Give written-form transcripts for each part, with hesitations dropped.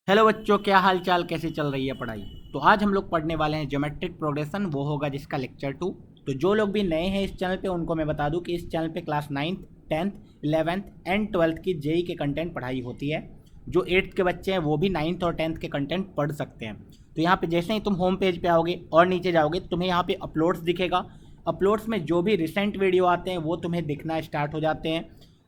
Hello बच्चों, क्या हाल चाल, कैसे चल रही है पढ़ाई। तो आज हम लोग पढ़ने वाले हैं ज्योमेट्रिक प्रोग्रेशन, वो होगा जिसका लेक्चर 2। तो जो लोग भी नए हैं इस चैनल पे उनको मैं बता दूं कि इस चैनल पे class 9th 10th 11th and 12th की जेई के कंटेंट पढ़ाई होती है। जो 8th के बच्चे हैं वो भी 9th और 10th के कंटेंट पढ़ सकते हैं। तो यहाँ पे जैसे ही तुम होम पेज पे आओगे और नीचे जाओगे तो तुम्हें यहाँ पे अपलोड्स दिखेगा। अपलोड्स में जो भी रिसेंट वीडियो आते हैं वो तुम्हें दिखना स्टार्ट हो जाते हैं।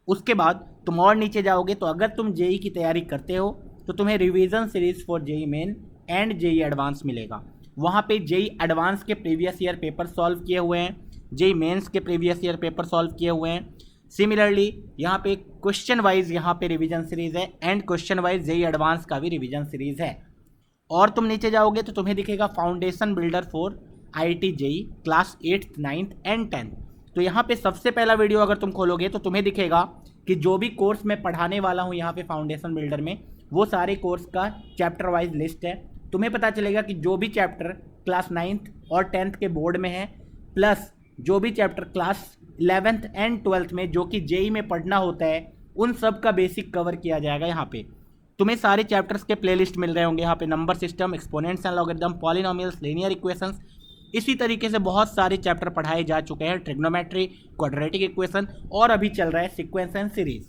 उसके बाद तुम और नीचे जाओगे तो अगर तुम जेई की तैयारी करते हो तो तुम्हें revision series for JEE main and JEE advance मिलेगा। वहाँ पे जेई एडवांस के प्रीवियस ईयर पेपर सॉल्व किए हुए हैं, जेई मेंस के प्रीवियस ईयर पेपर सॉल्व किए हुए हैं। सिमिलरली यहाँ पे क्वेश्चन वाइज यहाँ पे रिवीजन सीरीज है and question wise JEE advance का भी रिवीजन सीरीज है। और तुम नीचे जाओगे तो तुम्हें दिखेगा foundation builder for IIT JEE class 8th 9th and 10th। तो यहाँ पे सबसे पहला वीडियो अगर तुम खोलोगे तो तुम्हें दिखेगा कि जो भी कोर्स मैं पढ़ाने वाला हूँ यहाँ पे फाउंडेशन बिल्डर में, वो सारे कोर्स का चैप्टर वाइज लिस्ट है। तुम्हें पता चलेगा कि जो भी चैप्टर क्लास 9th और 10th के बोर्ड में है, प्लस जो भी chapter class 11th and 12th में जो कि जेई में पढ़ना होता है, उन सब का बेसिक कवर किया जाएगा। यहाँ पे तुम्हें सारे चैप्टर्स के प्लेलिस्ट मिल रहे होंगे। यहाँ पे number system, exponents and logarithm, polynomials, linear equations, इसी तरीके से बहुत सारे चैप्टर पढ़ाए जा चुके हैं। ट्रिग्नोमेट्री, क्वाड्रेटिक इक्वेशन, और अभी चल रहा है सीक्वेंस एंड सीरीज।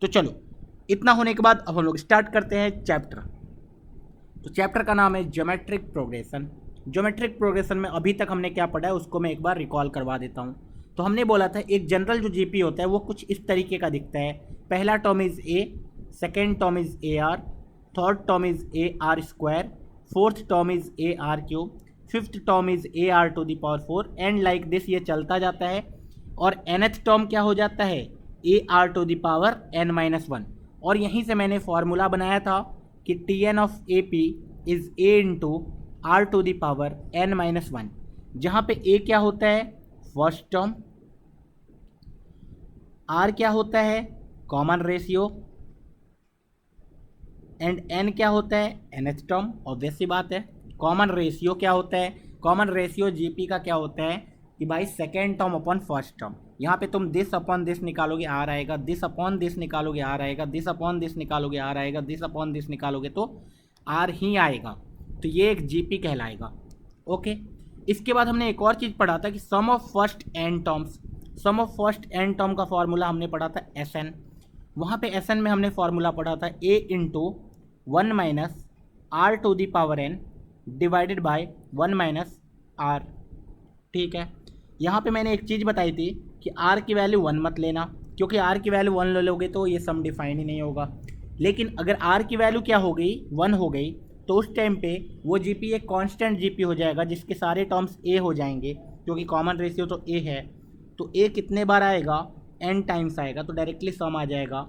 तो चलो, इतना होने के बाद अब हम लोग स्टार्ट करते हैं चैप्टर। तो चैप्टर का नाम है ज्योमेट्रिक प्रोग्रेशन। ज्योमेट्रिक प्रोग्रेशन में अभी तक हमने क्या पढ़ा है उसको मैं एक बार रिकॉल करवा देता हूँ। तो हमने बोला था एक जनरल जो जीपी होता है वो कुछ इस तरीके का दिखता है। पहला term is a, second term is a r, third term is a r square, fourth term is a r cube, fifth term is a r to the power 4 and like this. ये चलता जाता है। और nth term क्या हो जाता है, a r to the power n-1। और यहीं से मैंने फॉर्मूला बनाया था कि t n of A P is a into r to the power n-1, जहाँ पे ए क्या होता है फर्स्ट टर्म, आर क्या होता है कॉमन रेशियो, एंड एन क्या होता है nth टर्म। ऑब्वियस सी बात है। कॉमन रेशियो क्या होता है, कॉमन रेशियो जीपी का क्या होता है कि भाई second term upon first term. यहाँ पे तुम दिस अपॉन दिस निकालोगे आर आएगा, दिस अपॉन दिस निकालोगे आर आएगा, दिस अपॉन दिस निकालोगे आर आएगा, दिस अपॉन दिस निकालोगे तो आर ही आएगा। तो ये एक जीपी कहलाएगा। ओके, इसके बाद हमने एक और चीज़ पढ़ा था कि sum of first n terms. Sum of first n term का फॉर्मूला हमने पढ़ा था एस एन। वहाँ पे एस एन में हमने फॉर्मूला पढ़ा था A into 1 minus r to the power n divided by 1 minus r. ठीक है, यहाँ पे मैंने एक चीज़ बताई थी कि r की वैल्यू 1 मत लेना, क्योंकि r की वैल्यू 1 ले लोगे तो ये सम डिफाइन ही नहीं होगा। लेकिन अगर r की वैल्यू क्या हो गई 1 हो गई तो उस टाइम पे वो जीपी एक कांस्टेंट जीपी हो जाएगा जिसके सारे टर्म्स a हो जाएंगे, क्योंकि कॉमन रेशियो तो a है। तो a कितने बार आएगा, n टाइम्स आएगा, तो डायरेक्टली सम आ जाएगा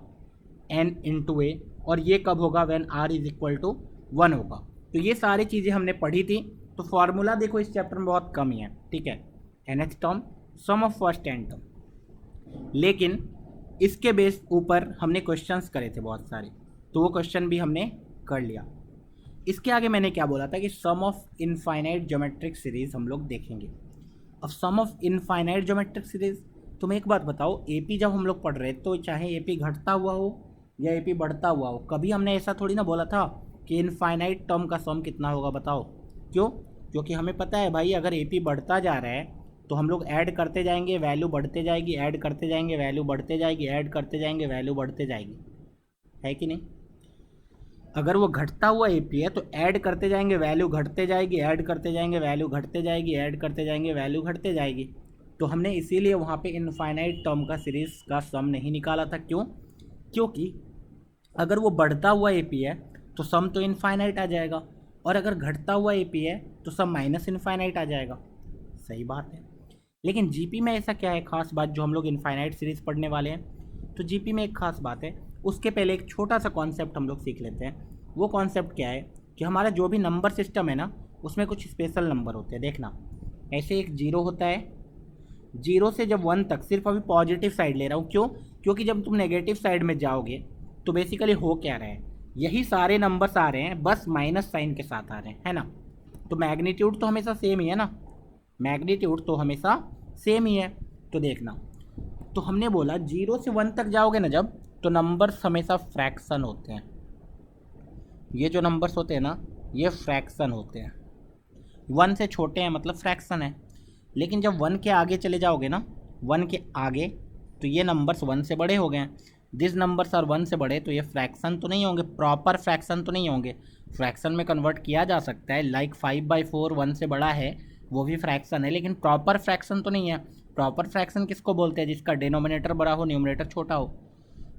n इंटू ए। और ये कब होगा, when r is equal to 1 होगा। तो ये सारी चीज़ें हमने पढ़ी थी। तो फॉर्मूला देखो इस चैप्टर में बहुत कम ही है। ठीक है, nth term, sum of first n term. लेकिन इसके बेस ऊपर हमने क्वेश्चंस करे थे बहुत सारे, तो वो क्वेश्चन भी हमने कर लिया। इसके आगे मैंने क्या बोला था कि sum of infinite geometric series हम लोग देखेंगे। अब सम ऑफ इनफाइनाइट ज्योमेट्रिक सीरीज, तुम एक बात बताओ, एपी जब हम लोग पढ़ रहे तो चाहे एपी घटता हुआ हो या एपी बढ़ता हुआ हो, कभी हमने ऐसा थोड़ी ना बोला था कि इनफाइनाइट टर्म का सम कितना होगा। बताओ क्यों? क्योंकि हमें पता है भाई अगर एपी बढ़ता जा रहा है तो हम लोग ऐड करते जाएंगे, वैल्यू बढ़ते जाएगी, ऐड करते जाएंगे, वैल्यू बढ़ते जाएगी, ऐड करते जाएंगे, वैल्यू बढ़ते जाएगी, है कि नहीं। अगर वो घटता हुआ एपी है तो ऐड करते जाएंगे, वैल्यू घटते जाएगी, ऐड करते जाएंगे, वैल्यू घटते जाएगी, ऐड करते जाएंगे, वैल्यू घटते जाएगी। तो हमने इसीलिए वहाँ पे इनफाइनाइट टर्म का सीरीज का सम नहीं निकाला था। क्यों? क्योंकि अगर वो बढ़ता हुआ एपी है तो सम तो इनफाइनाइट आ जाएगा, और अगर घटता हुआ एपी है तो सम माइनस इनफाइनाइट आ जाएगा। सही बात है। लेकिन जीपी में ऐसा क्या है खास बात जो हम लोग इनफाइनाइट सीरीज पढ़ने वाले हैं। तो जीपी में एक खास बात है, उसके पहले एक छोटा सा कॉन्सेप्ट हम लोग सीख लेते हैं। वो कॉन्सेप्ट क्या है कि हमारा जो भी नंबर सिस्टम है ना, उसमें कुछ स्पेशल नंबर होते हैं। देखना, ऐसे एक जीरो होता है, जीरो से जब 1 तक, सिर्फ अभी पॉजिटिव साइड ले रहा हूँ। क्यों? क्योंकि जब तुम नेगेटिव साइड में जाओगे तो बेसिकली हो क्या रहा है, यही सारे नंबर्स आ रहे हैं, बस माइनस साइन के साथ आ रहे हैं, है ना। तो मैग्नीट्यूड तो हमेशा सेम ही है ना, मैग्नीट्यूड तो हमेशा सेम ही है। तो देखना, तो हमने बोला 0 से 1 तक जाओगे ना जब, तो नंबर्स हमेशा फ्रैक्शन होते हैं। ये जो नंबर्स होते हैं ना, ये फ्रैक्शन होते हैं। 1 से छोटे हैं मतलब फ्रैक्शन है। लेकिन जब 1 के आगे चले जाओगे ना, 1 के आगे, तो ये नंबर्स 1 से बड़े हो गए हैं। दिस नंबर्स आर 1 से बड़े, तो ये फ्रैक्शन तो नहीं होंगे, प्रॉपर फ्रैक्शन तो नहीं होंगे। फ्रैक्शन में कन्वर्ट किया जा सकता है, लाइक 5/4 1 से बड़ा है, वो भी फ्रैक्शन है, लेकिन प्रॉपर फ्रैक्शन तो नहीं है। प्रॉपर फ्रैक्शन किसको बोलते हैं? जिसका डिनोमिनेटर बड़ा हो, न्यूमरेटर छोटा हो।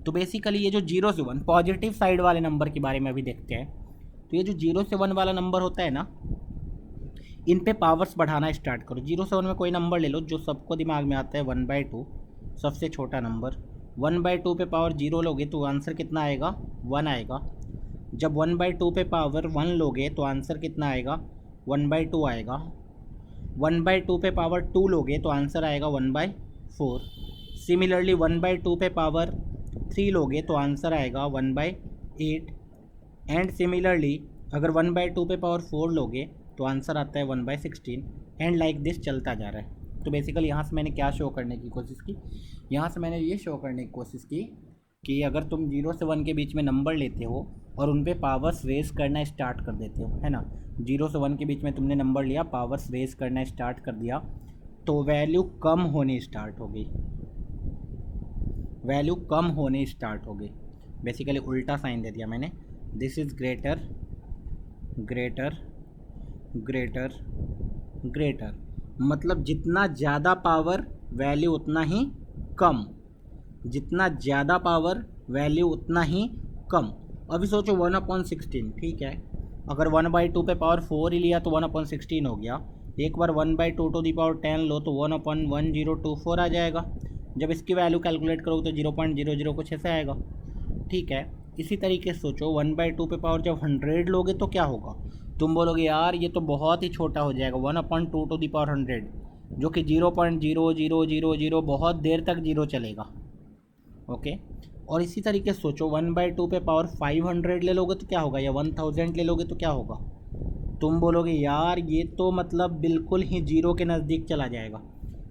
तो बेसिकली ये जो 0 से 1 पॉजिटिव साइड वाले नंबर के बारे में अभी देखते हैं। तो ये जो 0 से 1 वाला नंबर होता है ना, इन पे पावर्स बढ़ाना स्टार्ट करो। 0 से 1 में कोई नंबर ले लो जो सबको दिमाग में आता है, 1/2 सबसे छोटा नंबर। 1/2 पे पावर 0 लोगे तो आंसर कितना आएगा? 1 आएगा। जब 1/2 पे पावर 1 लोगे तो आंसर कितना आएगा? 1/2 आएगा। 1/2 पे पावर 2 लोगे तो आंसर आएगा 1/4। सिमिलरली 1/2 पे पावर 3 लोगे तो आंसर आएगा 1/8। एंड सिमिलरली अगर 1/2 पे पावर 4 लोगे तो आंसर आता है 1/16। एंड लाइक दिस चलता जा रहा है। तो बेसिकली यहाँ से मैंने क्या शो करने की कोशिश की? यहाँ से मैंने ये शो करने की कोशिश की कि अगर तुम 0 से 1 के बीच में नंबर लेते हो और उन पे पावर्स रेज करना स्टार्ट कर देते हो, है ना, 0 से 1 के बीच में तुमने नंबर लिया, पावर्स रेज करना स्टार्ट कर दिया, तो वैल्यू कम होनी स्टार्ट हो गई। वैल्यू कम होने स्टार्ट हो गई। बेसिकली उल्टा साइन दे दिया मैंने। This is greater greater greater greater, मतलब जितना ज़्यादा पावर वैल्यू उतना ही कम, जितना ज़्यादा पावर वैल्यू उतना ही कम। अभी सोचो 1/16, ठीक है, अगर 1/2 पे पावर 4 ही लिया तो 1/16 हो गया। एक बार 1/2 टू दी पावर 10 लो तो 1/1024 आ जाएगा। जब इसकी वैल्यू कैलकुलेट करोगे तो 0.00 कुछ ऐसे आएगा, ठीक है। इसी तरीके से सोचो 1/2 पे पावर जब 100 लोगे तो क्या होगा? तुम बोलोगे यार ये तो बहुत ही छोटा हो जाएगा, 1/2 टू दी पावर 100, जो कि 0.0000 बहुत देर तक जीरो चलेगा। ओके, और इसी तरीके से सोचो 1/2 पे पावर 500 ले लोगे तो क्या होगा, या 1000 ले लोगे तो क्या होगा? तुम बोलोगे यार ये तो मतलब बिल्कुल ही जीरो के नज़दीक चला जाएगा,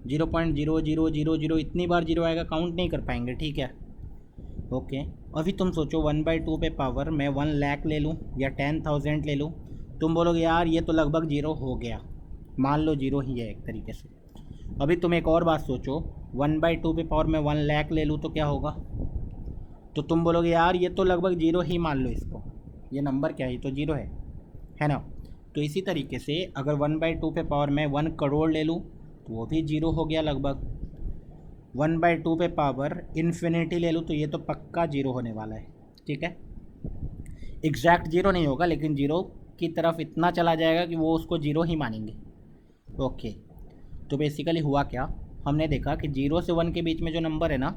0.0000 इतनी बार जीरो आएगा, काउंट नहीं कर पाएंगे, ठीक है। ओके, अभी तुम सोचो 1/2 पे पावर मैं 1 लाख ले लूँ या 10,000 ले लूँ, तुम बोलोगे यार ये तो लगभग जीरो हो गया, मान लो जीरो ही है एक तरीके से। अभी तुम एक और बात सोचो, 1/2 पे पावर मैं 1 लाख ले लूँ तो क्या होगा? तो तुम बोलोगे यार ये तो लगभग जीरो ही मान लो इसको, ये नंबर क्या है, तो जीरो है ना। तो इसी तरीके से अगर 1/2 पे पावर मैं 1 करोड़ ले लूँ तो वो भी जीरो हो गया लगभग। 1/2 पे पावर इन्फिनिटी ले लूँ तो ये तो पक्का जीरो होने वाला है, ठीक है। एग्जैक्ट जीरो नहीं होगा लेकिन जीरो की तरफ इतना चला जाएगा कि वो उसको जीरो ही मानेंगे। ओके, तो बेसिकली हुआ क्या, हमने देखा कि 0 से 1 के बीच में जो नंबर है ना,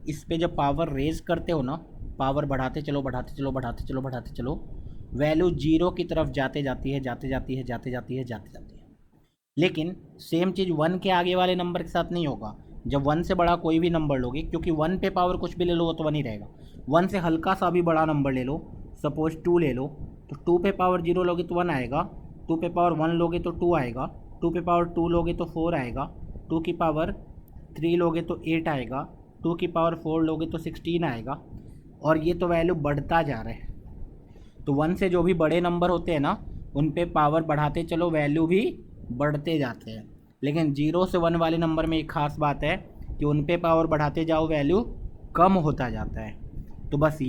इस पे जब पावर रेज करते हो ना, पावर बढ़ाते चलो बढ़ाते चलो बढ़ाते चलो बढ़ाते चलो, वैल्यू जीरो की तरफ जाते जाती है जाते जाती है जाते जाती है जाते जाती है। लेकिन सेम चीज़ 1 के आगे वाले नंबर के साथ नहीं होगा। जब 1 से बड़ा कोई भी नंबर लोगे, क्योंकि 1 पे पावर कुछ भी ले लो वो तो 1 ही रहेगा, 1 से हल्का सा भी बड़ा नंबर ले लो, सपोज 2 ले लो, तो 2 पे पावर 0 लोगे तो 1 आएगा, 2 पे पावर 1 लोगे तो 2 आएगा, 2 पे पावर 2 लोगे तो 4 आएगा, 2 की पावर 3 लोगे तो 8 आएगा, 2 की पावर 4 लोगे तो 16 आएगा, और ये तो वैल्यू बढ़ता जा रहा है। तो 1 से जो भी बड़े नंबर होते हैं ना, उन पे पावर बढ़ाते चलो वैल्यू भी बढ़ते जाते हैं। लेकिन 0 से 1 वाले नंबर में एक ख़ास बात है कि उन पे पावर बढ़ाते जाओ वैल्यू कम होता जाता है। तो बस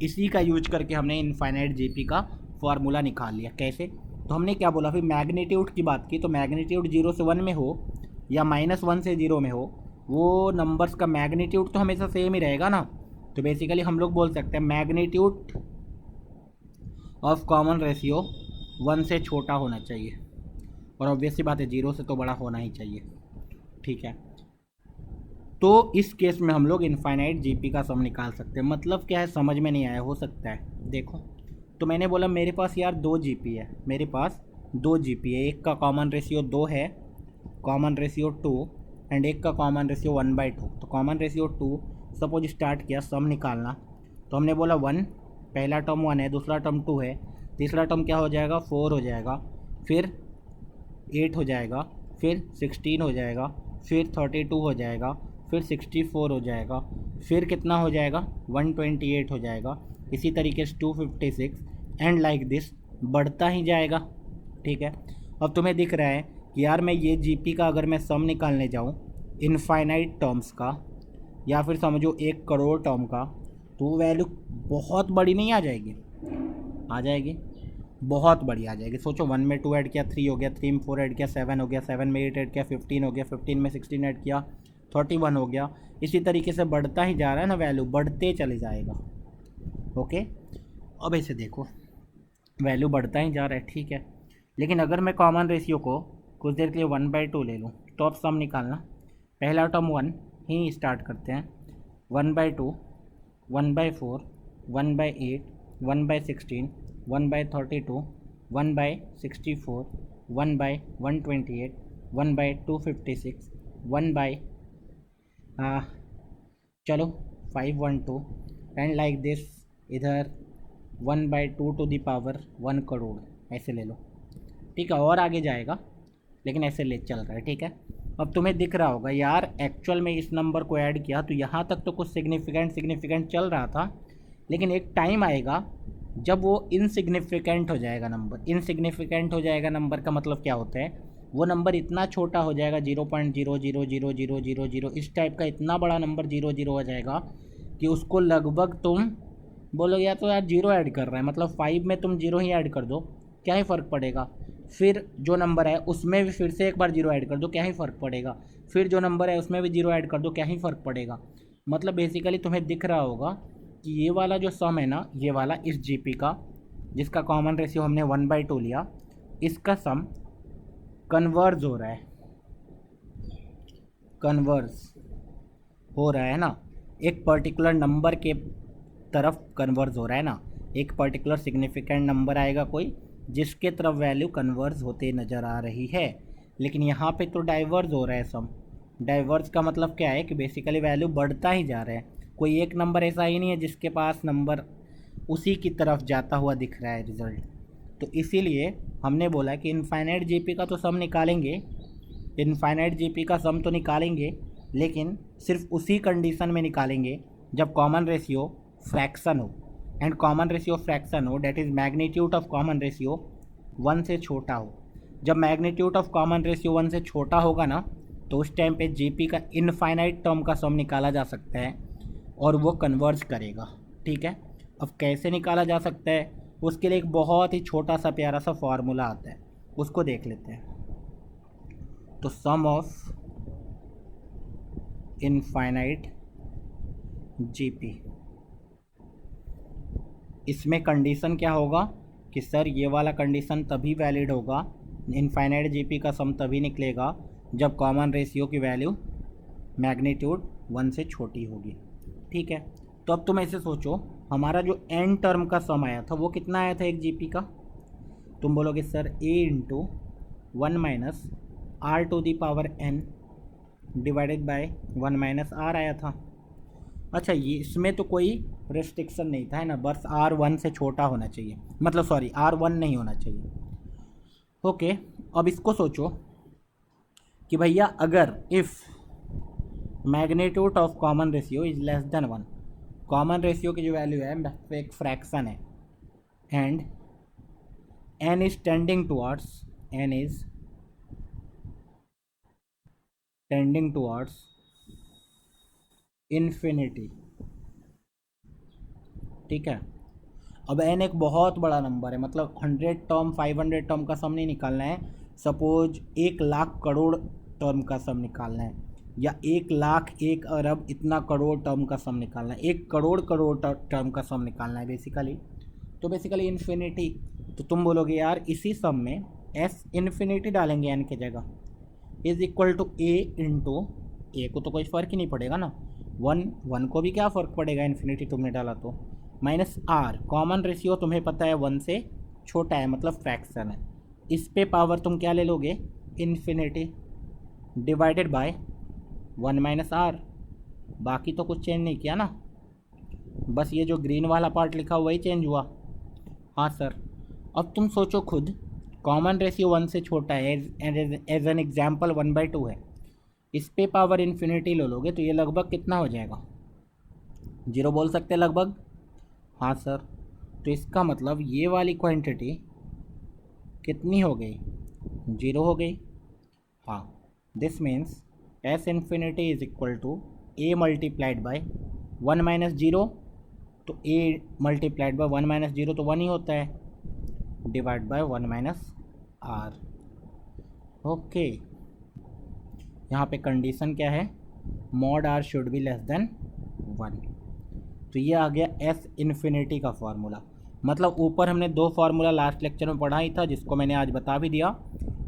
इसी का यूज करके हमने इनफाइनाइट जीपी का फार्मूला निकाल लिया। कैसे? तो हमने क्या बोला, फिर मैग्नीट्यूड की बात की, तो मैग्नीट्यूड 0 से 1 में हो या -1 से 0 में हो, वो नंबर्स का मैग्नीट्यूड तो हमेशा सेम ही रहेगा ना। तो बेसिकली हम लोग बोल सकते हैं मैग्नीट्यूड ऑफ कॉमन रेशियो 1 से छोटा होना चाहिए, और ऑब्वियसली बात है 0 से तो बड़ा होना ही चाहिए, ठीक है। तो इस केस में हम लोग इनफाइनाइट जीपी का सम निकाल सकते हैं। मतलब क्या है, समझ में नहीं आया, हो सकता है देखो। तो मैंने बोला मेरे पास यार 2 जीपी है, मेरे पास 2 जीपी है, एक का कॉमन रेशियो 2 है, कॉमन रेशियो 2, एंड एक का कॉमन रेशियो 1/2। तो कॉमन रेशियो 2, सपोज स्टार्ट किया सम निकालना, तो हमने बोला 1, पहला टर्म 1 है, दूसरा टर्म 2 है, तीसरा टर्म क्या हो जाएगा, 4 हो जाएगा, फिर 8 हो जाएगा, फिर 16 हो जाएगा, फिर 32 हो जाएगा, फिर 64 हो जाएगा, फिर कितना हो जाएगा, 128 हो जाएगा, इसी तरीके से 256, एंड लाइक दिस बढ़ता ही जाएगा। ठीक है, अब तुम्हें दिख रहा है कि यार मैं ये जीपी का अगर मैं सम निकालने जाऊँ इनफाइनाइट टर्म्स का, या फिर समझो 1 करोड़ टर्म का, तो वैल्यू बहुत बड़ी नहीं आ जाएगी? आ जाएगी, बहुत बड़ी आ जाएगी। सोचो 1 में 2 ऐड किया 3 हो गया, 3 में 4 ऐड किया 7 हो गया, 7 में 8 ऐड किया 15 हो गया, 15 में 16 ऐड किया 31 हो गया। इसी तरीके से बढ़ता ही जा रहा है ना, वैल्यू बढ़ते चले जाएगा। ओके, अब ऐसे देखो वैल्यू बढ़ता ही जा रहा है, ठीक है। लेकिन अगर मैं कॉमन रेशियो को कुछ देर के लिए 1/2 ले लूँ तो अब सम निकालना। पहला टर्म 1 ही स्टार्ट करते हैं। 1/2, 1/4, 1/8, 1/16, 1/32, 1/64, 1/128, 1/256, 1 चलो 512 एंड लाइक दिस। इधर 1/2 टू द पावर 1 करोड़ ऐसे ले लो, ठीक है। और आगे जाएगा लेकिन ऐसे ले चल रहा है, ठीक है। अब तुम्हें दिख रहा होगा यार एक्चुअल में इस नंबर को ऐड किया तो यहाँ तक तो कुछ सिग्निफिकेंट चल रहा था, लेकिन एक टाइम आएगा जब वो इनसिग्निफिकेंट हो जाएगा नंबर। इनसिग्निफिकेंट हो जाएगा नंबर का मतलब क्या होता है, वो नंबर इतना छोटा हो जाएगा 0.0000000 इस टाइप का इतना बड़ा नंबर 00 हो जाएगा कि उसको लगभग तुम बोलोगे या तो यार जीरो ऐड कर रहा है, मतलब 5 में तुम जीरो ही ऐड कर दो क्या ही फ़र्क पड़ेगा। फिर जो नंबर है उसमें भी फिर से एक बार जीरो ऐड कर दो क्या ही फ़र्क पड़ेगा। फिर जो नंबर है उसमें भी जीरो ऐड कर दो क्या ही फ़र्क पड़ेगा। मतलब बेसिकली तुम्हें दिख रहा होगा कि ये वाला जो सम है ना, ये वाला इस जीपी का जिसका कॉमन रेशियो हमने 1/2 लिया, इसका सम कन्वर्ज हो रहा है। कन्वर्ज हो रहा है ना, एक पर्टिकुलर नंबर के तरफ कन्वर्ज हो रहा है ना। एक पर्टिकुलर सिग्निफिकेंट नंबर आएगा कोई जिसके तरफ वैल्यू कन्वर्ज होते नज़र आ रही है। लेकिन यहाँ पे तो डाइवर्ज हो रहा है सम। डाइवर्ज का मतलब क्या है कि बेसिकली वैल्यू बढ़ता ही जा रहा है। कोई एक नंबर ऐसा ही नहीं है जिसके पास नंबर उसी की तरफ जाता हुआ दिख रहा है रिज़ल्ट। तो इसीलिए हमने बोला कि इनफाइनाइट जीपी का तो सम निकालेंगे, इनफाइनाइट जीपी का सम तो निकालेंगे, लेकिन सिर्फ उसी कंडीशन में निकालेंगे जब कॉमन रेशियो फ्रैक्शन हो। एंड कॉमन रेशियो फ्रैक्शन हो that is magnitude of common ratio 1 से छोटा हो। जब मैग्नीट्यूड ऑफ कॉमन रेशियो 1 से छोटा होगा ना, तो उस टाइम पे जीपी का इनफाइनाइट टर्म का सम निकाला जा सकता है और वो कन्वर्ज करेगा, ठीक है। अब कैसे निकाला जा सकता है, उसके लिए एक बहुत ही छोटा सा प्यारा सा फॉर्मूला आता है, उसको देख लेते हैं। तो सम ऑफ इनफाइनाइट जीपी, इसमें कंडीशन क्या होगा कि सर ये वाला कंडीशन तभी वैलिड होगा, इनफाइनाइट जीपी का सम तभी निकलेगा जब कॉमन रेशियो की वैल्यू मैग्नीट्यूड 1 से छोटी होगी, ठीक है। तो अब तुम ऐसे सोचो हमारा जो एन टर्म का सम आया था वो कितना आया था एक जीपी का। तुम बोलोगे sir a into 1 minus r to the power n divided by 1 minus r आया था। अच्छा, ये इसमें तो कोई रेस्ट्रिक्शन नहीं था है ना, बस R1 से छोटा होना चाहिए, मतलब सॉरी R1 नहीं होना चाहिए। ओके, अब इसको सोचो कि भैया अगर if magnitude of common ratio is less than 1, common ratio की जो वैल्यू है एक फ्रैक्शन है and n is tending towards infinity, ठीक है। अब n एक बहुत बड़ा नंबर है, मतलब 100 टर्म 500 टर्म का सम नहीं निकालना है, सपोज 1,00,000 करोड़ टर्म का सम निकालना है, या 1,00,000 1 अरब इतना करोड़ टर्म का सम निकालना है, 1 करोड़ टर्म का सम निकालना है बेसिकली। तो बेसिकली इन्फिनिटी, तो तुम बोलोगे यार इसी सम में s इन्फिनिटी डालेंगे n की जगह, is equal to a into A को तो कोई फ़र्क ही नहीं पड़ेगा ना, 1 को भी क्या फ़र्क पड़ेगा इन्फिनिटी तुमने डाला तो, माइनस आर, कॉमन रेशियो तुम्हें पता है 1 से छोटा है मतलब फ्रैक्शन है, इस पे पावर तुम क्या ले लोगे infinity divided by 1 minus r. बाकी तो कुछ चेंज नहीं किया ना, बस ये जो ग्रीन वाला पार्ट लिखा हुआ ही चेंज हुआ। हाँ सर, अब तुम सोचो खुद, कॉमन रेशियो 1 से छोटा है, एज एन एग्जाम्पल 1/2 है, इस पे पावर इन्फिनिटी ले लोगे तो ये लगभग कितना हो जाएगा, 0 बोल सकते हैं लगभग। हाँ सर, तो इसका मतलब ये वाली क्वांटिटी कितनी हो गई, 0 हो गई। हाँ, this means s infinity is equal to a multiplied by 1 minus 0। तो ए मल्टीप्लाइड बाय 1 माइनस 0 तो 1 ही होता है, divide by 1 minus r. Okay, यहाँ पे कंडीशन क्या है, mod r should be less than 1। तो ये आ गया एस इन्फिनिटी का फार्मूला। मतलब ऊपर हमने 2 फार्मूला लास्ट लेक्चर में पढ़ा ही था, जिसको मैंने आज बता भी दिया,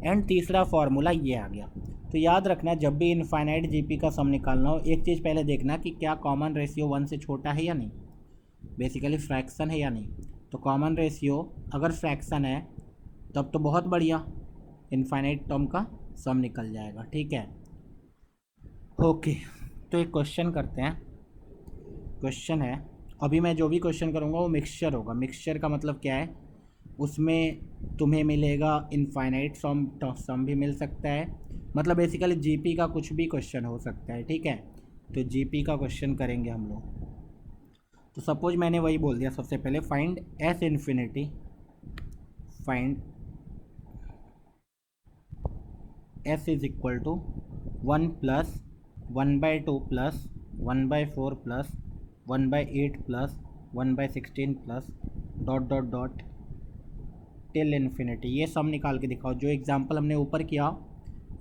एंड तीसरा फार्मूला ये आ गया। तो याद रखना, जब भी इनफाइनाइट जीपी का सम निकालना हो, एक चीज़ पहले देखना कि क्या कॉमन रेशियो 1 से छोटा है या नहीं, बेसिकली फ्रैक्शन है या नहीं। तो कॉमन रेशियो अगर फ्रैक्शन है तब तो बहुत बढ़िया, इनफाइनाइट टर्म का सम निकल जाएगा। ठीक है, ओके। तो एक क्वेश्चन करते हैं। क्वेश्चन है, अभी मैं जो भी क्वेश्चन करूँगा वो मिक्सचर होगा। मिक्सचर का मतलब क्या है, उसमें तुम्हें मिलेगा इनफाइनाइट सम भी मिल सकता है, मतलब बेसिकली जीपी का कुछ भी क्वेश्चन हो सकता है। ठीक है, तो जीपी का क्वेश्चन करेंगे हम लोग। तो सपोज मैंने वही बोल दिया सबसे पहले, find s infinity, find s is equal to 1 plus 1/2 plus 1/4 plus 1/8 plus 1/16 plus dot dot dot till infinity. ये सब निकाल के दिखाओ। जो एग्जाम्पल हमने ऊपर किया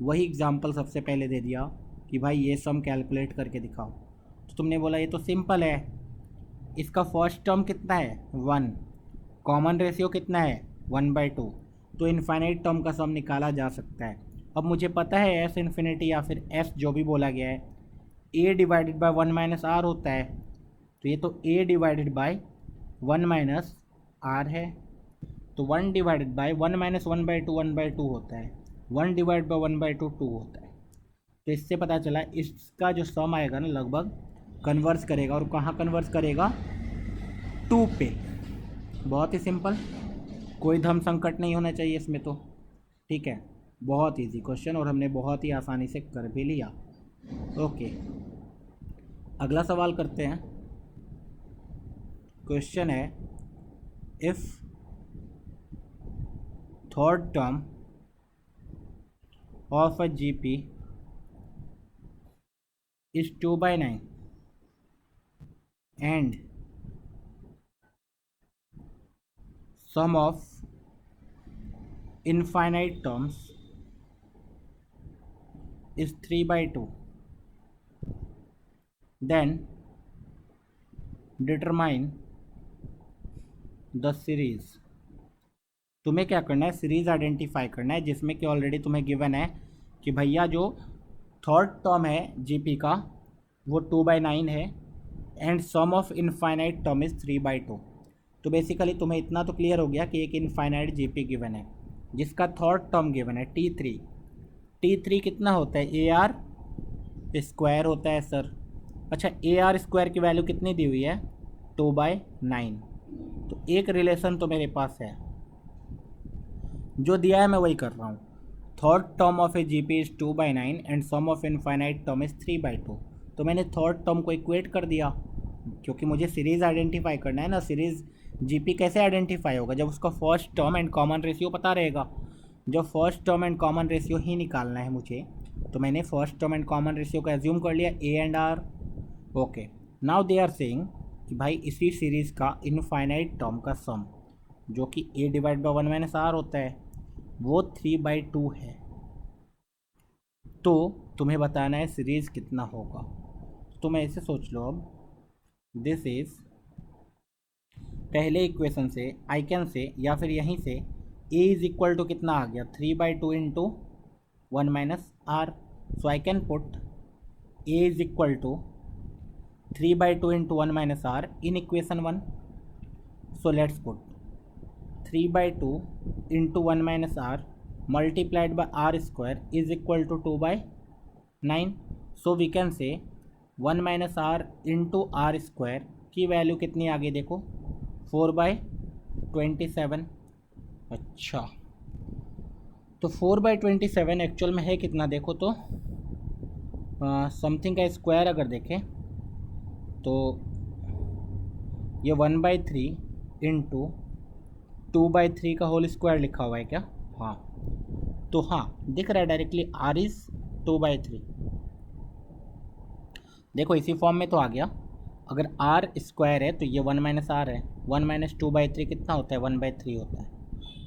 वही एग्जाम्पल सबसे पहले दे दिया कि भाई ये सम कैलकुलेट करके दिखाओ। तो तुमने बोला ये तो सिंपल है, इसका फर्स्ट टर्म कितना है 1, कॉमन रेशियो कितना है 1/2, तो इनफाइनाइट टर्म का सम निकाला जा सकता है। अब मुझे पता है एस इन्फिनिटी या फिर एस जो भी बोला गया है ए डिवाइडेड बाय 1 माइनस आर होता है, तो ये तो ए डिवाइडेड बाय 1 माइनस आर है। तो 1 डिवाइडेड बाय 1 माइनस 1/2 1/2 होता है, 1 डिवाइड बाय 1/2 2 होता है। तो इससे पता चला इसका जो सम आएगा ना लगभग कन्वर्स करेगा, और कहाँ कन्वर्स करेगा, 2 पे। बहुत ही सिंपल, कोई धर्म संकट नहीं होना चाहिए इसमें तो। ठीक है, बहुत इजी क्वेश्चन और हमने बहुत ही आसानी से कर भी लिया। ओके, अगला सवाल करते हैं। क्वेश्चन है, if third term of a GP is 2/9 and sum of infinite terms is 3/2, then determine the series। तुम्हें क्या करना है, सीरीज आइडेंटिफाई करना है, जिसमें कि ऑलरेडी तुम्हें गिवन है कि भैया जो थर्ड टर्म है जीपी का वो 2/9 है and sum of infinite term is 3/2। तो बेसिकली तुम्हें इतना तो क्लियर हो गया कि एक इनफाइनाइट जीपी गिवन है जिसका थर्ड टर्म गिवन है T3। T3 कितना होता है, ए आर स्क्वायर होता है सर। अच्छा, ए आर स्क्वायर की वैल्यू कितनी दी हुई है, 2/9। तो एक रिलेशन तो मेरे पास है, जो दिया है मैं वही कर रहा हूँ। Third term of a GP is 2/9 and sum of infinite term is 3/2। तो मैंने थर्ड टर्म को इक्वेट कर दिया, क्योंकि मुझे सीरीज़ आइडेंटिफाई करना है ना। सीरीज़ जीपी कैसे आइडेंटिफाई होगा, जब उसका first term and common ratio पता रहेगा। जब first term and common ratio ही निकालना है मुझे, तो मैंने first term and common ratio को एज्यूम कर लिया A and R. Okay, now they are saying कि भाई इसी सीरीज़ का इनफाइनाइट टर्म का सम, जो कि ए डिवाइड बाय 1 माइनस आर होता है, वो 3/2 है। तो तुम्हें बताना है सीरीज़ कितना होगा। तो मैं ऐसे सोच लो, अब दिस इज, पहले इक्वेशन से आई कैन से, या फिर यहीं से ए इज इक्वल टू कितना आ गया, 3/2 into 1 minus r. So I can put a is equal to 3/2 into 1 minus r in equation 1। So let's put 3/2 into 1 minus r multiplied by r square is equal to 2/9। So we can say 1 minus r into r square की value कितनी आ गई, देखो 4/27। अच्छा, तो 4/27 actual में है कितना, देखो तो समथिंग का स्क्वायर अगर देखें तो ये 1/3 इंटू 2/3 का होल स्क्वायर लिखा हुआ है क्या? हाँ, तो हाँ दिख रहा है डायरेक्टली r इज 2/3। देखो इसी फॉर्म में तो आ गया। अगर r स्क्वायर है तो ये 1 माइनस आर है, 1 माइनस 2/3 कितना होता है? 1/3 होता है।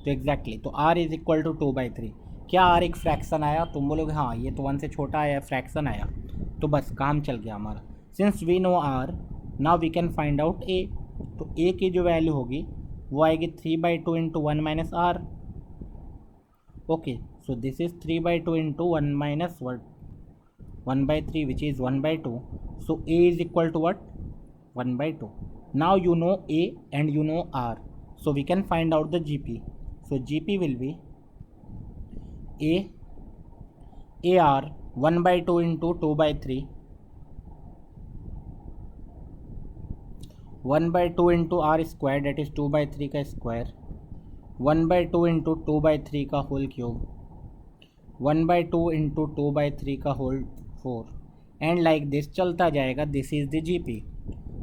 तो एग्जैक्टली तो r इज इक्वल टू 2/3। क्या r एक फ्रैक्शन आया? तुम बोलोगे हाँ ये तो 1 से छोटा आया, फ्रैक्शन आया, तो बस काम चल गया हमारा। Since we know r, now we can find out a। तो a की जो वैल्यू होगी वो आएगी 3/2 into 1 minus r. Okay, so this is 3/2 into 1 minus what? 1/3, which is 1/2. So A is equal to what? 1/2. Now you know A and you know R. So we can find out the GP. So GP will be AR 1/2 into 2/3. 1/2 into R square, that is 2/3 का square, 1/2 into 2/3 का whole cube, 1/2 into 2/3 का whole 4, and like this चलता जाएगा। This is the GP.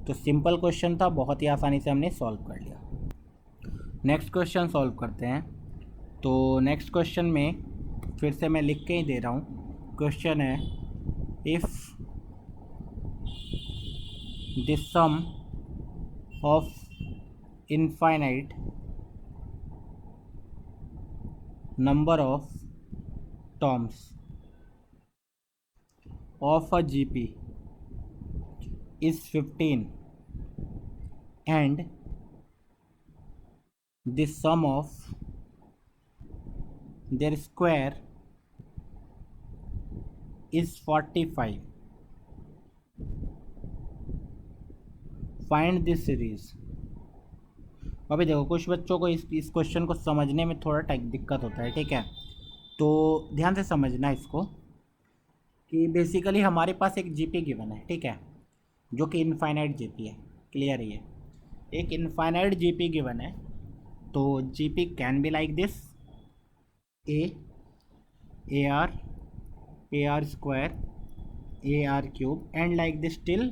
तो simple question था, बहुत ही आसानी से हमने सॉल्व कर लिया। नेक्स्ट क्वेश्चन सॉल्व करते हैं। तो नेक्स्ट क्वेश्चन में फिर से मैं लिख के ही दे रहा हूँ। क्वेश्चन है if the sum of infinite number of terms of a GP is 15 and the sum of their square is 45, find this series। अभी देखो कुछ बच्चों को इस क्वेश्चन को समझने में थोड़ा दिक्कत होता है, ठीक है? तो ध्यान से समझना इसको कि बेसिकली हमारे पास एक जीपी गिवन है, ठीक है, जो कि इनफाइनाइट जीपी है। क्लियर है? ये एक इनफाइनाइट जीपी गिवन है। तो GP can be like this AR square AR cube and like this till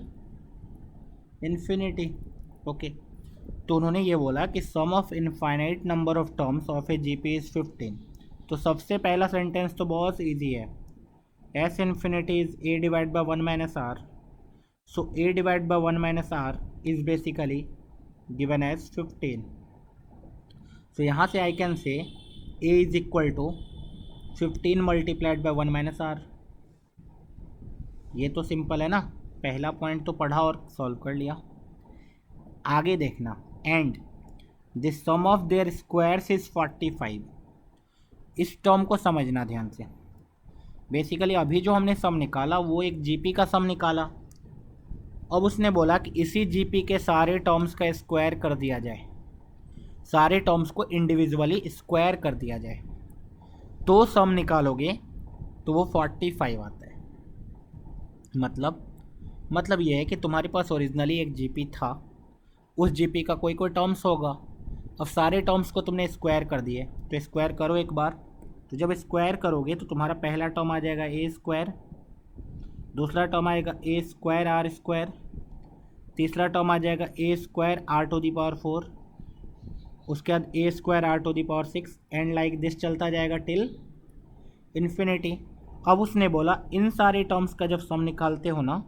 infinity. Okay, तो उन्होंने ये बोला कि sum of infinite number of terms of a GP is 15। तो सबसे पहला सेंटेंस तो बहुत ईजी है, S infinity is A divided by 1 minus R. So A divided by 1 minus R is basically given as 15. So यहाँ से I can say A is equal to 15 multiplied by 1 minus R. ये तो simple है ना, पहला point तो पढ़ा और सॉल्व कर लिया। आगे देखना, and the sum of their squares is 45। इस टर्म को समझना ध्यान से। बेसिकली अभी जो हमने सम निकाला वो एक जीपी का सम निकाला। अब उसने बोला कि इसी जीपी के सारे टर्म्स का स्क्वायर कर दिया जाए, सारे टर्म्स को इंडिविजुअली स्क्वायर कर दिया जाए, तो सम निकालोगे तो वो 45 आता है। मतलब ये है कि तुम्हारे पास ओरिजिनली एक जीपी था, उस जीपी का कोई टर्म्स होगा। अब सारे टर्म्स को तुमने स्क्वायर कर दिए, तो स्क्वायर करो एक बार। तो जब स्क्वायर करोगे तो तुम्हारा पहला टर्म आ जाएगा ए स्क्वायर, दूसरा टर्म आएगा ए स्क्वायर आर स्क्वायर, तीसरा टर्म आ जाएगा A square R to the power 4, उसके बाद A square R to the power 6, and like this चलता जाएगा टिल इन्फिनिटी। अब उसने बोला इन सारे टर्म्स का जब सम निकालते हो ना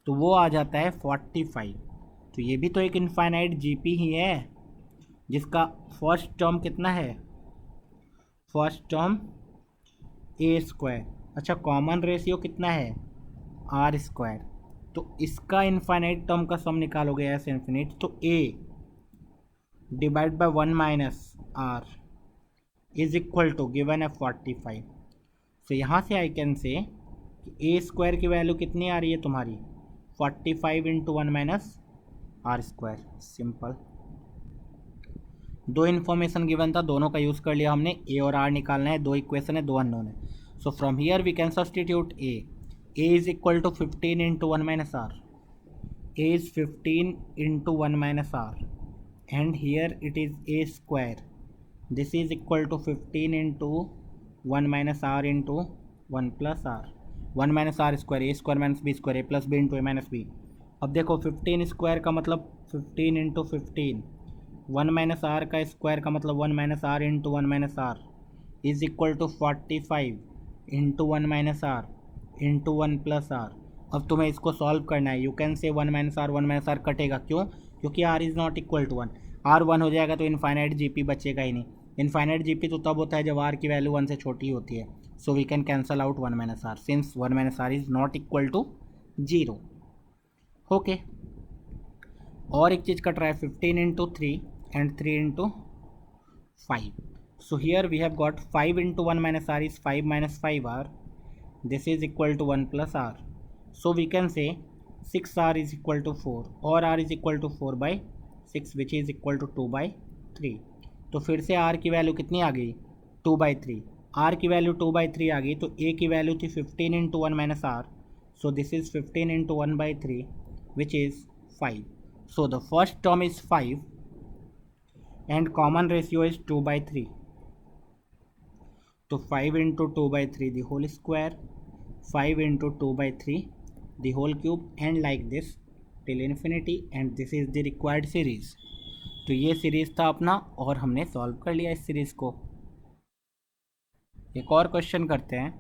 तो वो आ जाता है 45। तो ये भी तो एक इनफाइनाइट जीपी ही है, जिसका फर्स्ट टर्म कितना है? First term a square. अच्छा, कॉमन रेशियो कितना है? R square. तो इसका इनफाइनाइट टर्म का सम निकालोगे एस इन्फिनिट, तो A divide by 1 minus are is equal to given है 45। तो यहाँ से आई कैन से कि ए स्क्वायर की वैल्यू कितनी आ रही है तुम्हारी? 45 into 1 minus r square. Simple, दो इन्फॉर्मेशन गिवन था, दोनों का यूज़ कर लिया हमने। ए और आर निकालना है, दो इक्वेशन है, दो अननोन है। So from here we can substitute a is equal to 15 into 1 minus r. A is 15 into 1 minus r, and here it is a square. This is equal to 15 into 1 minus r into 1 plus r. 1 minus r square, a square minus b square, a plus b into a minus b. अब देखो 15 square का मतलब 15 into 15, one minus r का square का मतलब one minus r into one minus are is equal to 45 into one minus r into one plus r. अब तुम्हें इसको सॉल्व करना है। You can say one minus r कटेगा, क्यों? क्योंकि r is not equal to one. R one हो जाएगा तो इनफाइनाइट जीपी बचेगा ही नहीं। इनफाइनाइट जीपी तो तब होता है जब आर की वैल्यू वन से छोटी होती है। So we can cancel out one minus r since one minus r is not equal to zero. Okay, और एक चीज़ कट रहा है 15 into three and 3 into 5. So here we have got 5 into 1 minus r is 5 minus 5r. This is equal to 1 plus r. So we can say 6r is equal to 4 or r is equal to 4 by 6 which is equal to 2 by 3. तो फिर से r की value कितनी आ गई? 2 by 3. r की value 2 by 3 आ गई तो a की वैल्यू थी 15 into 1 minus r. So this is 15 into 1 by 3 which is 5. So the first term is 5 and common ratio is 2 by 3. तो 5 into 2 by 3 the whole square, 5 into 2 by 3 the whole cube and like this till infinity and this is the required series. तो ये series था अपना और हमने solve कर लिया इस सीरीज़ को। एक और क्वेश्चन करते हैं।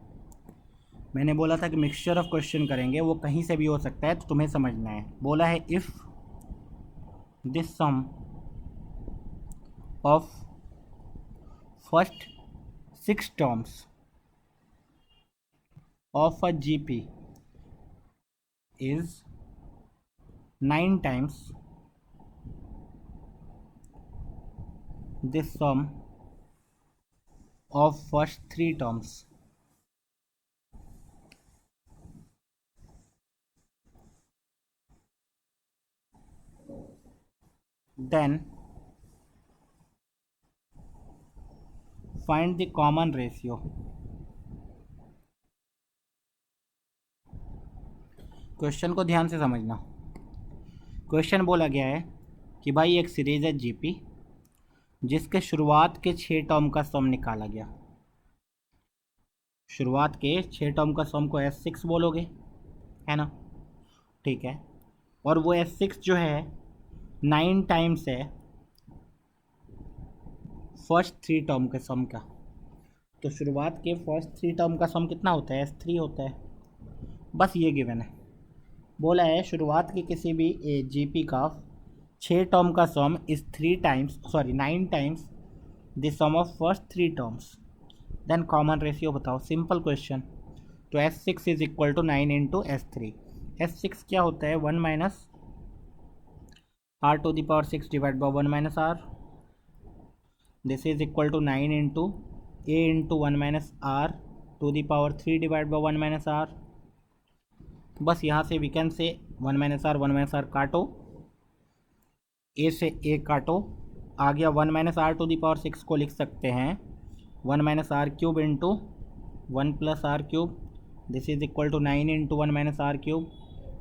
मैंने बोला था कि मिक्सचर ऑफ क्वेश्चन करेंगे, वो कहीं से भी हो सकता है तो तुम्हें समझना है। बोला है if this sum of first 6 terms of a GP is 9 times the sum of first 3 terms, then find the common ratio. Question को ध्यान से समझना। क्वेश्चन बोला गया है कि भाई एक सीरीज है जीपी जिसके शुरुआत के 6 टर्म का सम निकाला गया। शुरुआत के 6 टर्म का सम को S6 बोलोगे, है ना? ठीक है। और वो S6 जो है 9 टाइम्स है फर्स्ट 3 टर्म के सम का। तो शुरुआत के फर्स्ट 3 टर्म का सम कितना होता है? S3 होता है। बस ये गिवन है। बोला है शुरुआत के किसी भी जीपी का 6 टर्म का sum is 9 times the sum of first 3 terms, then common ratio बताओ। Simple question. तो S6 is equal to 9 into S3। S6 क्या होता है? 1 minus r to the power 6 divide by 1 minus r। This is equal to 9 into a into 1 minus r to the power 3 divide by 1 minus r। बस यहाँ से we can say 1 minus r काटो, a से a काटो, आ गया 1 minus r to the power 6 को लिख सकते हैं 1 minus r cube into 1 plus are cube. This is equal to 9 into 1 minus r cube.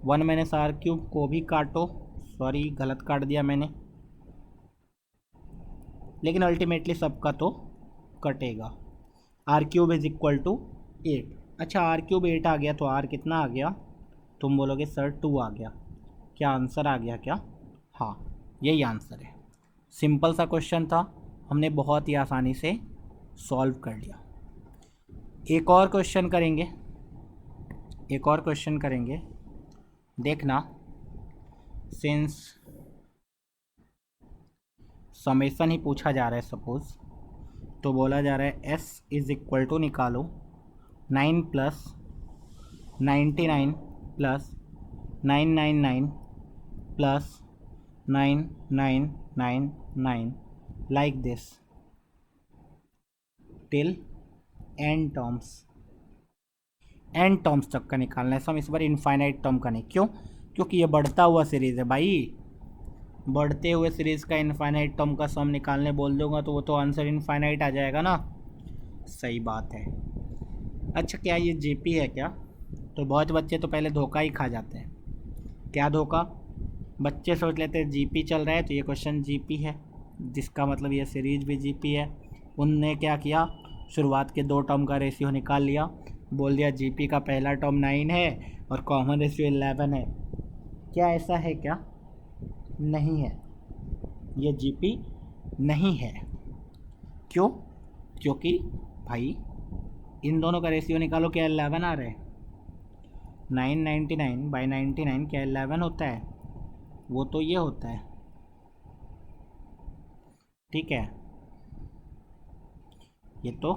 1 minus r cube को भी काटो, सॉरी गलत काट दिया मैंने, लेकिन अल्टीमेटली सबका तो कटेगा। R cube is equal to 8। अच्छा, आर क्यूब 8 आ गया तो आर कितना आ गया? तुम बोलोगे सर 2 आ गया। क्या आंसर आ गया क्या? हाँ, यही आंसर है। सिंपल सा क्वेश्चन था, हमने बहुत ही आसानी से सॉल्व कर लिया। एक और क्वेश्चन करेंगे, देखना। सिंस समेसन ही पूछा जा रहा है सपोज, तो बोला जा रहा है s इज इक्वल टू निकालो 9 plus 99 plus 999 plus 9999 like this till n terms तक का निकालना है सम। इस बार इनफाइनाइट टर्म का नहीं। क्यों? क्योंकि ये बढ़ता हुआ सीरीज़ है भाई। बढ़ते हुए सीरीज़ का इनफाइनाइट टर्म का सम निकालने बोल दूंगा तो वो तो आंसर इनफाइनाइट आ जाएगा ना। सही बात है। अच्छा, क्या ये जीपी है क्या? तो बहुत बच्चे तो पहले धोखा ही खा जाते हैं। क्या धोखा? बच्चे सोच लेते हैं जीपी चल रहा है तो ये क्वेश्चन जीपी है, जिसका मतलब ये सीरीज भी जीपी है। उनने क्या किया? शुरुआत के 2 टर्म का रेशियो निकाल लिया, बोल दिया जीपी का पहला टर्म 9 है और कॉमन रेशियो 11 है। क्या ऐसा है क्या? नहीं है। ये जीपी नहीं है। क्यों? क्योंकि भाई इन दोनों का रेशियो निकालो, क्या 11 आ रहा है? 999/99 क्या 11 होता है? वो तो ये होता है। ठीक है, ये तो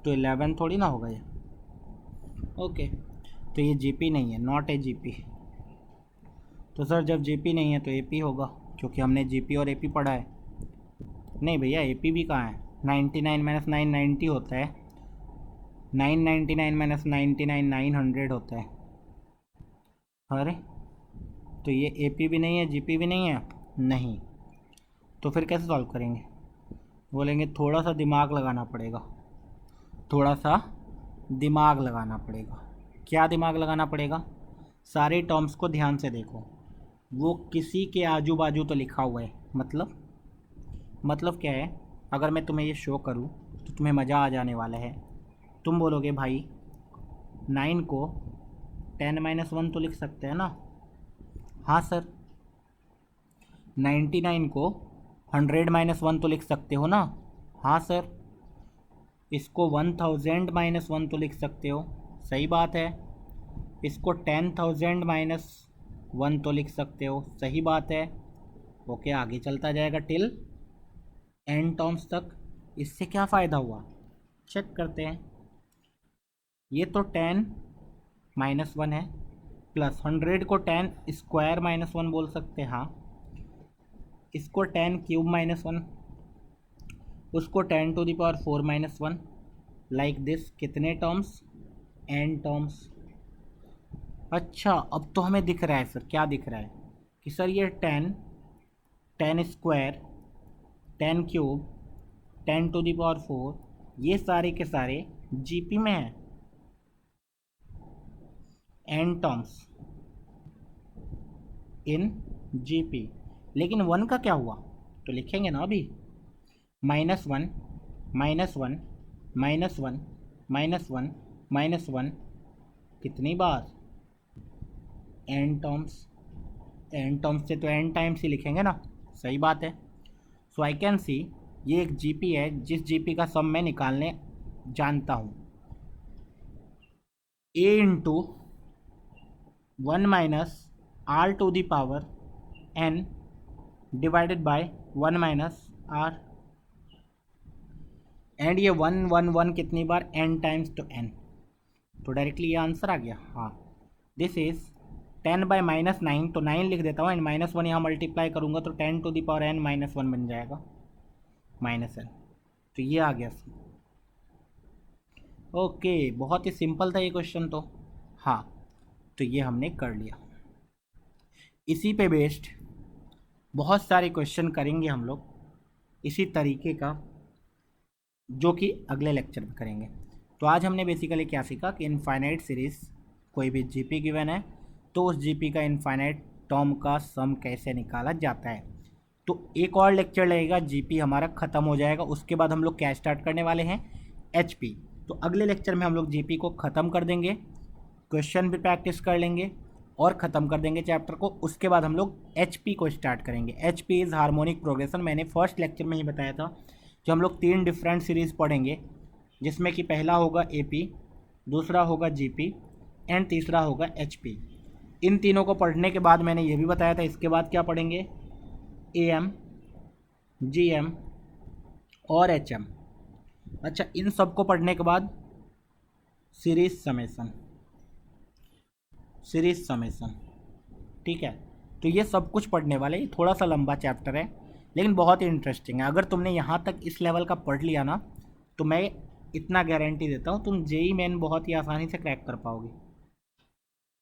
11 थोड़ी ना होगा ये। ओके, तो ये जीपी नहीं है, नॉट ए जीपी। तो सर जब जीपी नहीं है तो एपी होगा, क्योंकि हमने जीपी और एपी पढ़ा है। नहीं भैया, एपी भी कहाँ है? 99 - 990 होता है। 999 - 99 900 होता है। अरे, तो ये एपी भी नहीं है, जीपी भी नहीं है। नहीं, तो फिर कैसे सॉल्व करेंगे? बोलेंगे थोड़ा सा दिमाग लगाना पड़ेगा, थोड़ा सा दिमाग लगाना पड़ेगा। क्या दिमाग लगाना पड़ेगा? सारे टर्म्स को ध्यान से देखो, वो किसी के आजू बाजू तो लिखा हुआ है। मतलब क्या है? अगर मैं तुम्हें ये शो करूँ तो तुम्हें मज़ा आ जाने वाला है। तुम बोलोगे भाई 9 को 10 - 1 तो लिख सकते हैं ना? हाँ सर। 99 को 100 - 1 तो लिख सकते हो ना? हाँ सर। इसको 1000 - 1 तो लिख सकते हो, सही बात है। इसको 10,000 -1 तो लिख सकते हो, सही बात है। ओके, आगे चलता जाएगा टिल एन टर्म्स तक। इससे क्या फ़ायदा हुआ, चेक करते हैं। ये तो 10 - 1 है, प्लस 100 को 10 स्क्वायर -1 बोल सकते हैं। हाँ, इसको 10 क्यूब -1, उसको 10⁴ -1, लाइक दिस। कितने टर्म्स? N terms. अच्छा, अब तो हमें दिख रहा है सर। क्या दिख रहा है? कि सर ये 10 स्क्वायर, 10 क्यूब, 10⁴, ये सारे के सारे जीपी में हैं, एन टर्म्स इन जीपी। लेकिन 1 का क्या हुआ? तो लिखेंगे ना अभी, -1 -1 -1 -1 -1 कितनी बार? N terms. एन टर्म्स से तो एन टाइम्स ही लिखेंगे ना, सही बात है। सो आई कैन सी ये एक जीपी है, जिस जीपी का सम मैं निकालने जानता हूँ। a into 1 - r⁴ n divided by 1 - r। And ये 1 1 1 कितनी बार? n टाइम्स, तो n। तो डायरेक्टली ये आंसर आ गया। हाँ, दिस इज 10/-9, तो 9 लिख देता हूँ एंड -1 यहाँ मल्टीप्लाई करूँगा तो 10⁻n -1 बन जाएगा, -n। तो ये आ गया। ओके, बहुत ही सिंपल था ये क्वेश्चन तो। हाँ, तो ये हमने कर लिया। इसी पे बेस्ड बहुत सारे क्वेश्चन करेंगे हम लोग इसी तरीके का, जो कि अगले लेक्चर में करेंगे। तो आज हमने बेसिकली क्या सीखा कि इनफाइनाइट सीरीज़ कोई भी जीपी गिवन है तो उस जीपी का इनफाइनाइट टर्म का सम कैसे निकाला जाता है। तो एक और लेक्चर लगेगा, जीपी हमारा ख़त्म हो जाएगा। उसके बाद हम लोग क्या स्टार्ट करने वाले हैं? एचपी। तो अगले लेक्चर में हम लोग जीपी को ख़त्म कर देंगे, क्वेश्चन भी प्रैक्टिस कर लेंगे और ख़त्म कर देंगे चैप्टर को। उसके बाद हम लोग एचपी को स्टार्ट करेंगे। HP is harmonic progression. मैंने फर्स्ट लेक्चर में ही बताया था कि हम लोग 3 डिफरेंट सीरीज़ पढ़ेंगे, जिसमें कि पहला होगा एपी, दूसरा होगा जीपी एंड तीसरा होगा एचपी। इन तीनों को पढ़ने के बाद मैंने ये भी बताया था इसके बाद क्या पढ़ेंगे? एएम, जीएम और एचएम। अच्छा, इन सब को पढ़ने के बाद सीरीज समेसन, ठीक है। तो ये सब कुछ पढ़ने वाले, ये थोड़ा सा लंबा चैप्टर है लेकिन बहुत ही इंटरेस्टिंग है। अगर तुमने यहाँ तक इस लेवल का पढ़ लिया ना, तो मैं इतना गारंटी देता हूँ तुम जेई मेन बहुत ही आसानी से क्रैक कर पाओगे।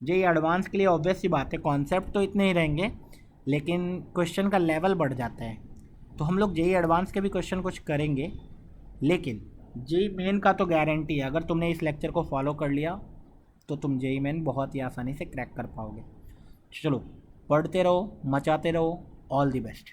जेई एडवांस के लिए ऑब्वियस सी बात है, कॉन्सेप्ट तो इतने ही रहेंगे लेकिन क्वेश्चन का लेवल बढ़ जाता है। तो हम लोग जेई एडवांस के भी क्वेश्चन कुछ करेंगे, लेकिन जेई मेन का तो गारंटी है, अगर तुमने इस लेक्चर को फॉलो कर लिया तो तुम जेई मेन बहुत ही आसानी से क्रैक कर पाओगे। चलो, पढ़ते रहो, मचाते रहो। All the best.